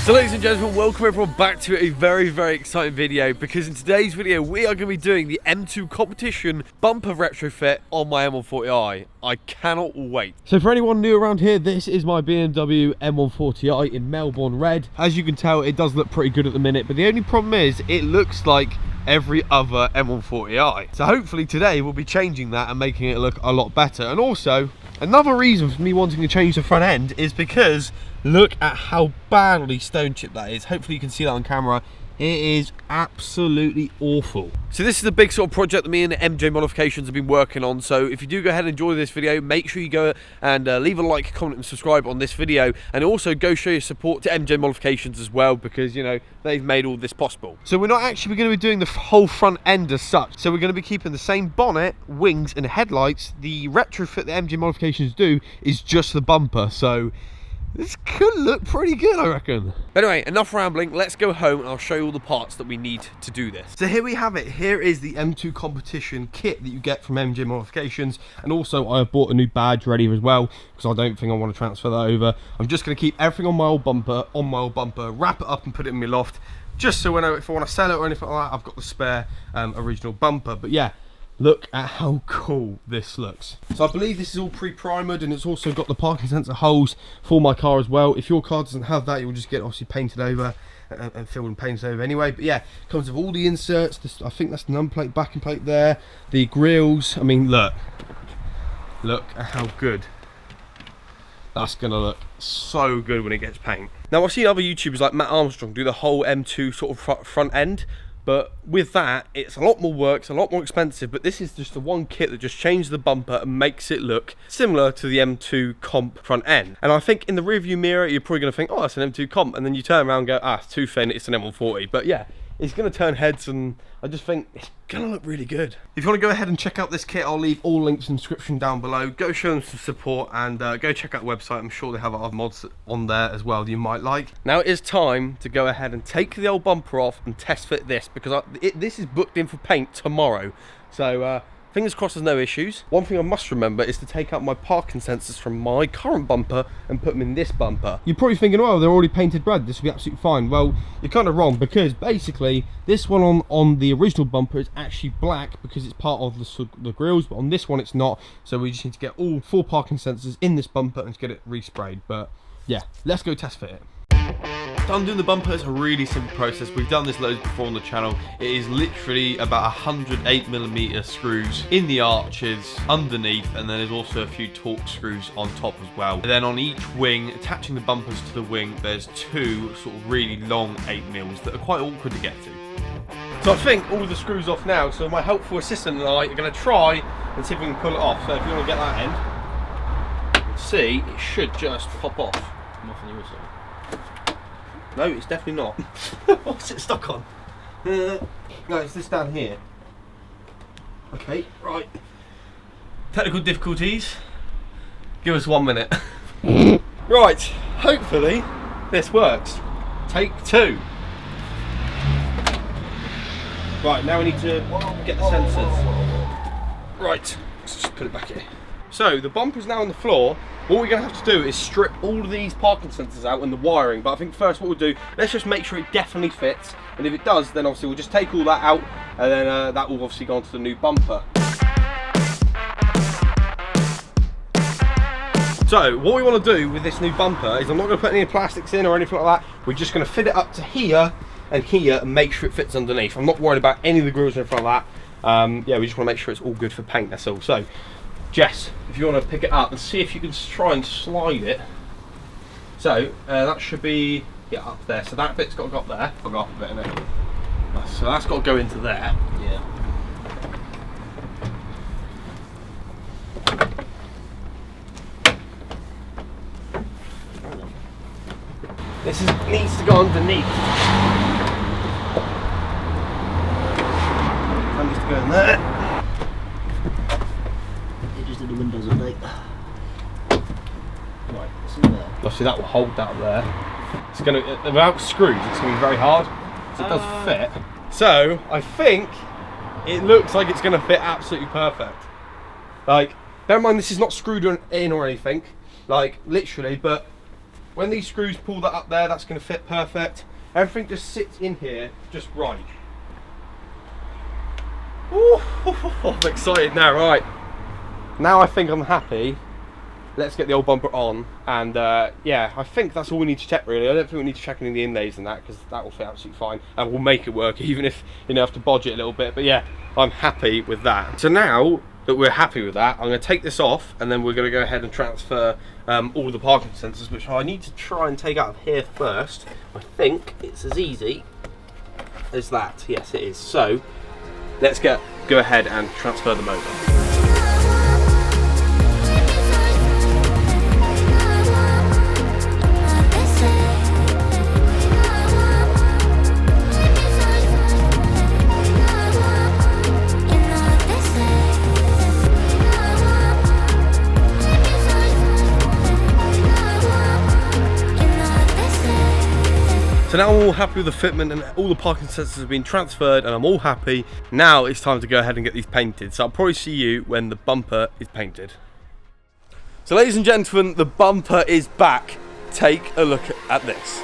So ladies and gentlemen, welcome everyone back to a very exciting video, because in today's video we are going to be doing the M2 competition bumper retrofit on my M140i. I cannot wait. So for anyone new around here, this is my BMW M140i in Melbourne red. As you can tell, it does look pretty good at the minute, but the only problem is it looks like every other M140i. So hopefully today we'll be changing that and making it look a lot better. And also, another reason for me wanting to change the front end is because look at how badly stone chipped that is. Hopefully you can see that on camera. It is absolutely awful. So this is the big sort of project that me and MJ Modifications have been working on. So if you do go ahead and enjoy this video, make sure you go and leave a like, comment and subscribe on this video, and also go show your support to MJ Modifications as well, because you know they've made all this possible. So we're not actually going to be doing the whole front end as such. So we're going to be keeping the same bonnet, wings and headlights. The retrofit that MJ Modifications do is just the bumper. So this could look pretty good, I reckon. But anyway, enough rambling. Let's go home and I'll show you all the parts that we need to do this. So here we have it. Here is the M2 competition kit that you get from MJ Modifications. And also I have bought a new badge ready as well, because I don't think I want to transfer that over. I'm just going to keep everything on my old bumper, wrap it up and put it in my loft, just so when if I want to sell it or anything like that, I've got the spare original bumper. But yeah, look at how cool this looks. So I believe this is all pre-primered, and it's also got the parking sensor holes for my car as well. If your car doesn't have that, you'll just get obviously painted over and filled and painted over anyway. But yeah, it comes with all the inserts. I think that's the number plate, backing plate there, the grills. I mean, look at how good that's gonna look. So good when it gets paint. Now I've seen other YouTubers like Matt Armstrong do the whole M2 sort of front end, but with that, it's a lot more work, it's a lot more expensive, but this is just the one kit that just changes the bumper and makes it look similar to the M2 comp front end. And I think in the rearview mirror, you're probably going to think, oh, that's an M2 comp, and then you turn around and go, ah, it's too thin, it's an M140. But yeah, it's going to turn heads, and I just think it's going to look really good. If you want to go ahead and check out this kit, I'll leave all links in the description down below. Go show them some support, and go check out the website. I'm sure they have other mods on there as well that you might like. Now it is time to go ahead and take the old bumper off and test fit this, because this is booked in for paint tomorrow. So fingers crossed there's no issues. One thing I must remember is to take out my parking sensors from my current bumper and put them in this bumper. You're probably thinking, well, they're already painted red, this will be absolutely fine. Well, you're kind of wrong, because basically this one on the original bumper is actually black because it's part of the grills, but on this one it's not. So we just need to get all 4 parking sensors in this bumper and get it resprayed. But yeah, let's go test fit it. Undoing the bumper is a really simple process. We've done this loads before on the channel. It is literally about 108mm screws in the arches underneath, and then there's also a few Torx screws on top as well. And then on each wing, attaching the bumpers to the wing, there's 2 sort of really long 8mm that are quite awkward to get to. So I think all the screws off now, so my helpful assistant and I are going to try and see if we can pull it off. So if you want to get that end, see, it should just pop off. Nothing you saw. No, it's definitely not. What's it stuck on? No, it's this down here. Okay, right. Technical difficulties. Give us 1 minute. Right, hopefully this works. Take 2. Right, now we need to get the sensors. Right, let's just put it back here. So the bumper's now on the floor. What we're going to have to do is strip all of these parking sensors out and the wiring, but I think first what we'll do, let's just make sure it definitely fits, and if it does, then obviously we'll just take all that out, and then that will obviously go onto the new bumper. So what we want to do with this new bumper is, I'm not going to put any plastics in or anything like that. We're just going to fit it up to here and here and make sure it fits underneath. I'm not worried about any of the grills or anything like that. Yeah, we just want to make sure it's all good for paint, that's all. So Jess, if you want to pick it up and see if you can try and slide it. So that should be up there. So that bit's got to go up there. I'll go up a bit in it. So that's got to go into there. Yeah. This needs to go underneath. That needs to go in there. The windows at night. Right, it's in there. Obviously that will hold that there. It's going to, without screws, it's going to be very hard. So it does fit. So I think it looks like it's going to fit absolutely perfect. Like, bear in mind this is not screwed in or anything, like literally, but when these screws pull that up there, that's going to fit perfect. Everything just sits in here just right. Ooh, I'm excited now. Right, now I think I'm happy. Let's get the old bumper on, and yeah, I think that's all we need to check really. I don't think we need to check any of the inlays and that, because that will fit absolutely fine, and we'll make it work, even if, you know, have to bodge it a little bit. But yeah, I'm happy with that. So now that we're happy with that, I'm going to take this off, and then we're going to go ahead and transfer all the parking sensors, which I need to try and take out of here first. I think it's as easy as that. Yes, it is. So let's go ahead and transfer them over. So now I'm all happy with the fitment and all the parking sensors have been transferred, and I'm all happy. Now it's time to go ahead and get these painted. So I'll probably see you when the bumper is painted. So ladies and gentlemen, the bumper is back. Take a look at this.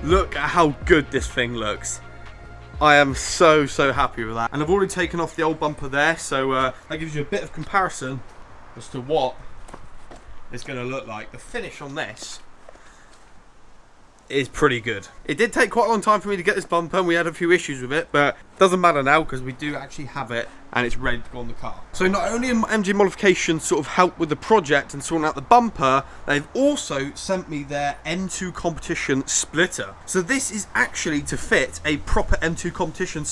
Look at how good this thing looks. I am so happy with that. And I've already taken off the old bumper there, so that gives you a bit of comparison as to what it's going to look like. The finish on this is pretty good. It did take quite a long time for me to get this bumper, and we had a few issues with it, but it doesn't matter now because we do actually have it and it's ready to go on the car. So not only MG Modification sort of helped with the project and sorting out the bumper, they've also sent me their M2 competition splitter. So this is actually to fit a proper M2 competition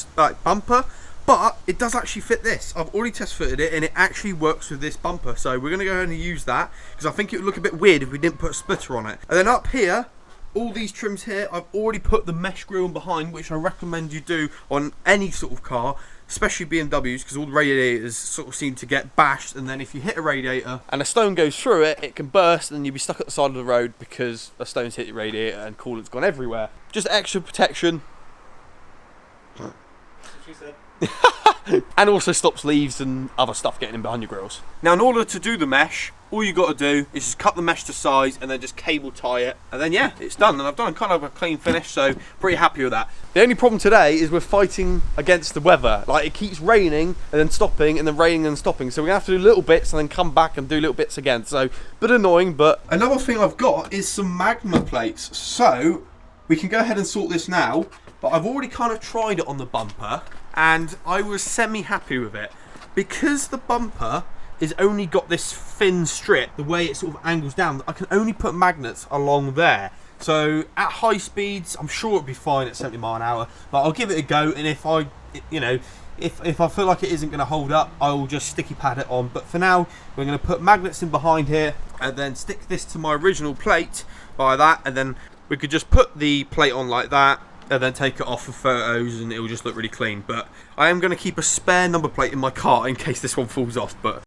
bumper, but it does actually fit this. I've already test fitted it and it actually works with this bumper. So we're going to go ahead and use that, because I think it would look a bit weird if we didn't put a splitter on it. And then up here, all these trims here, I've already put the mesh grille behind, which I recommend you do on any sort of car, especially BMWs, because all the radiators sort of seem to get bashed, and then if you hit a radiator and a stone goes through it, it can burst and you'll be stuck at the side of the road because a stone's hit your radiator and coolant's gone everywhere. Just extra protection. She said. And also stops leaves and other stuff getting in behind your grills. Now in order to do the mesh, all you got to do is just cut the mesh to size and then just cable tie it, and then yeah, it's done. And I've done kind of a clean finish, so pretty happy with that. The only problem today is we're fighting against the weather. Like, it keeps raining and then stopping and then raining and stopping, so we're gonna have to do little bits and then come back and do little bits again. So a bit annoying. But another thing I've got is some magma plates, so we can go ahead and sort this now. But I've already kind of tried it on the bumper and I was semi-happy with it, because the bumper is only got this thin strip, the way it sort of angles down. I can only put magnets along there. So at high speeds, I'm sure it'll be fine at 70 miles an hour, but I'll give it a go. And if I, you know, if I feel like it isn't going to hold up, I will just sticky pad it on. But for now, we're going to put magnets in behind here and then stick this to my original plate by that. And then we could just put the plate on like that, and then take it off for photos, and it will just look really clean. But I am going to keep a spare number plate in my car in case this one falls off. But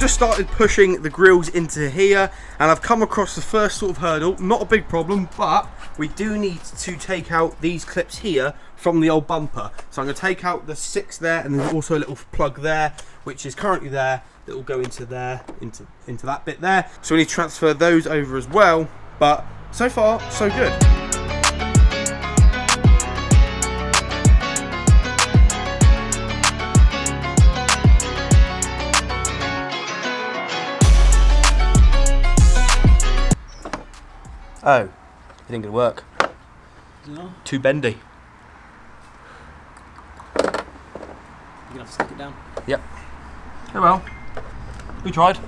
started pushing the grills into here, and I've come across the first sort of hurdle. Not a big problem, but we do need to take out these clips here from the old bumper. So I'm going to take out the 6 there, and there's also a little plug there which is currently there that will go into there, into that bit there. So we need to transfer those over as well, but so far so good. Oh, it ain't gonna work. No. Too bendy. You're gonna have to stick it down. Yep. Oh well. We tried.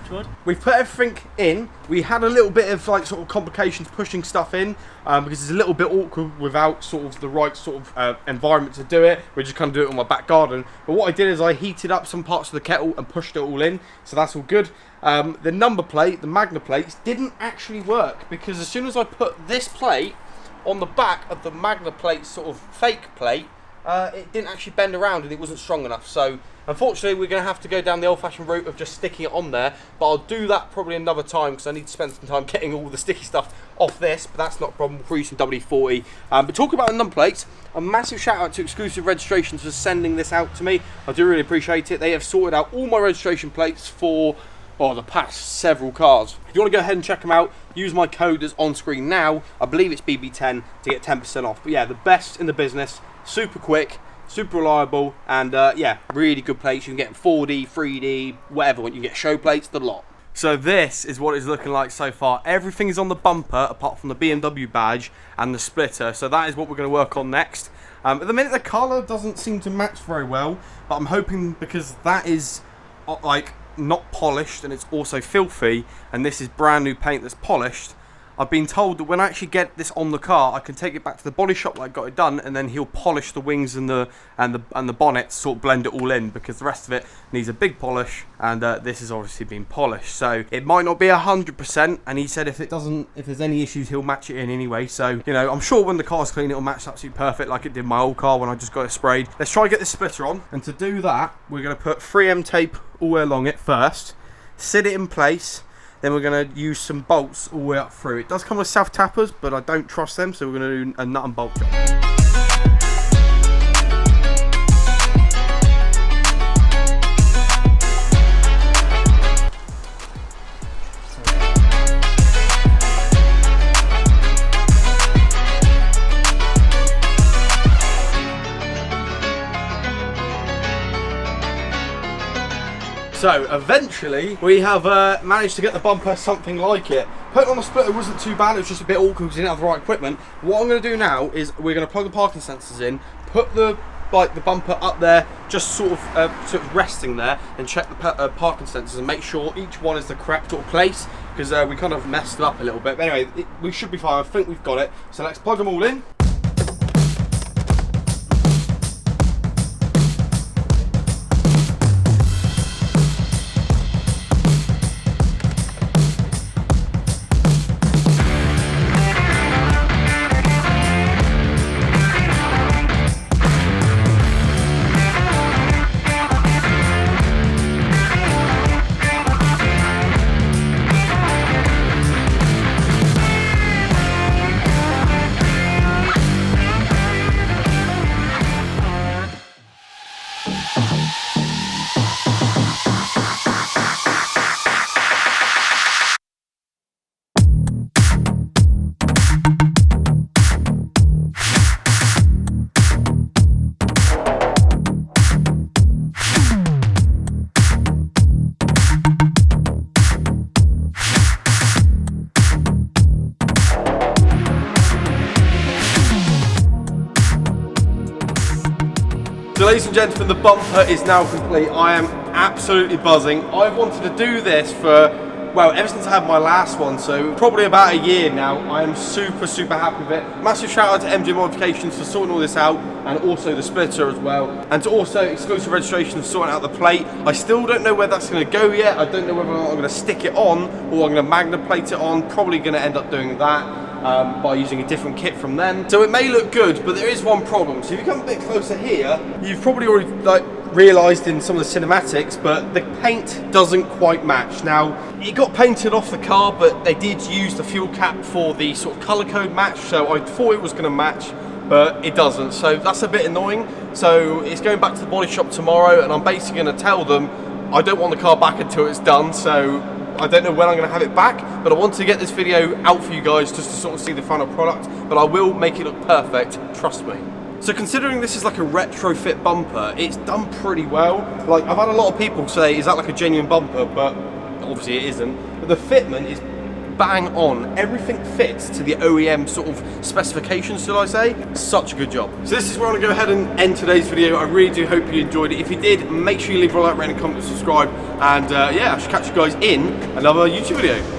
We've put everything in. We had a little bit of like sort of complications pushing stuff in because it's a little bit awkward without sort of the right sort of environment to do it. We just kind of do it in my back garden. But what I did is I heated up some parts of the kettle and pushed it all in, so that's all good. The number plate, the Magna plates, didn't actually work because as soon as I put this plate on the back of the Magna plate sort of fake plate, it didn't actually bend around and it wasn't strong enough. So unfortunately we're going to have to go down the old-fashioned route of just sticking it on there, but I'll do that probably another time because I need to spend some time getting all the sticky stuff off this, but that's not a problem. We're using WD-40. But talking about the number plates, a massive shout out to Exclusive Registrations for sending this out to me. I do really appreciate it. They have sorted out all my registration plates for the past several cars. If you want to go ahead and check them out, use my code that's on screen now. I believe it's BB10 to get 10% off. But yeah, the best in the business, super quick, super reliable, and yeah, really good plates. You can get 4D, 3D, whatever. You can get show plates, the lot. So this is what it's looking like so far. Everything is on the bumper apart from the BMW badge and the splitter. So that is what we're going to work on next. At the minute the colour doesn't seem to match very well, but I'm hoping because that is like not polished and it's also filthy, and this is brand new paint that's polished. I've been told that when I actually get this on the car, I can take it back to the body shop that I got it done, and then he'll polish the wings and the bonnet, sort of blend it all in, because the rest of it needs a big polish, and this has obviously been polished. So it might not be 100%, and he said if there's any issues, he'll match it in anyway. So you know, I'm sure when the car's clean, it'll match absolutely perfect, like it did my old car when I just got it sprayed. Let's try and get this splitter on, and to do that, we're going to put 3M tape all the way along it first, sit it in place. Then we're going to use some bolts all the way up through. It does come with self-tappers, but I don't trust them, so we're going to do a nut and bolt job. So eventually we have managed to get the bumper something like it. Putting on the splitter wasn't too bad, it was just a bit awkward because we didn't have the right equipment. What I'm going to do now is we're going to plug the parking sensors in, put the bumper up there, just sort of resting there, and check the parking sensors and make sure each one is the correct sort of place, because we kind of messed it up a little bit. But anyway, we should be fine. I think we've got it. So let's plug them all in. So ladies and gentlemen, the bumper is now complete. I am absolutely buzzing. I've wanted to do this for, well, ever since I had my last one, so probably about a year now. I am super, super happy with it. Massive shout out to MJ Modifications for sorting all this out, and also the splitter as well. And to also Exclusive Registration for sorting out the plate. I still don't know where that's going to go yet. I don't know whether or not I'm going to stick it on, or I'm going to Magna plate it on. Probably going to end up doing that. By using a different kit from them. So it may look good, but there is one problem. So if you come a bit closer here, you've probably already realised in some of the cinematics, but the paint doesn't quite match. Now, it got painted off the car, but they did use the fuel cap for the sort of colour code match, so I thought it was going to match, but it doesn't. So that's a bit annoying. So it's going back to the body shop tomorrow, and I'm basically going to tell them I don't want the car back until it's done, so I don't know when I'm going to have it back, but I wanted to get this video out for you guys just to sort of see the final product, but I will make it look perfect, trust me. So considering this is like a retrofit bumper, it's done pretty well. Like, I've had a lot of people say, is that like a genuine bumper? But obviously it isn't. But the fitment is bang on. Everything fits to the OEM sort of specifications, shall I say. Such a good job. So this is where I'm going to go ahead and end today's video. I really do hope you enjoyed it. If you did, make sure you leave a like, rate, and comment, and subscribe. And yeah, I should catch you guys in another YouTube video.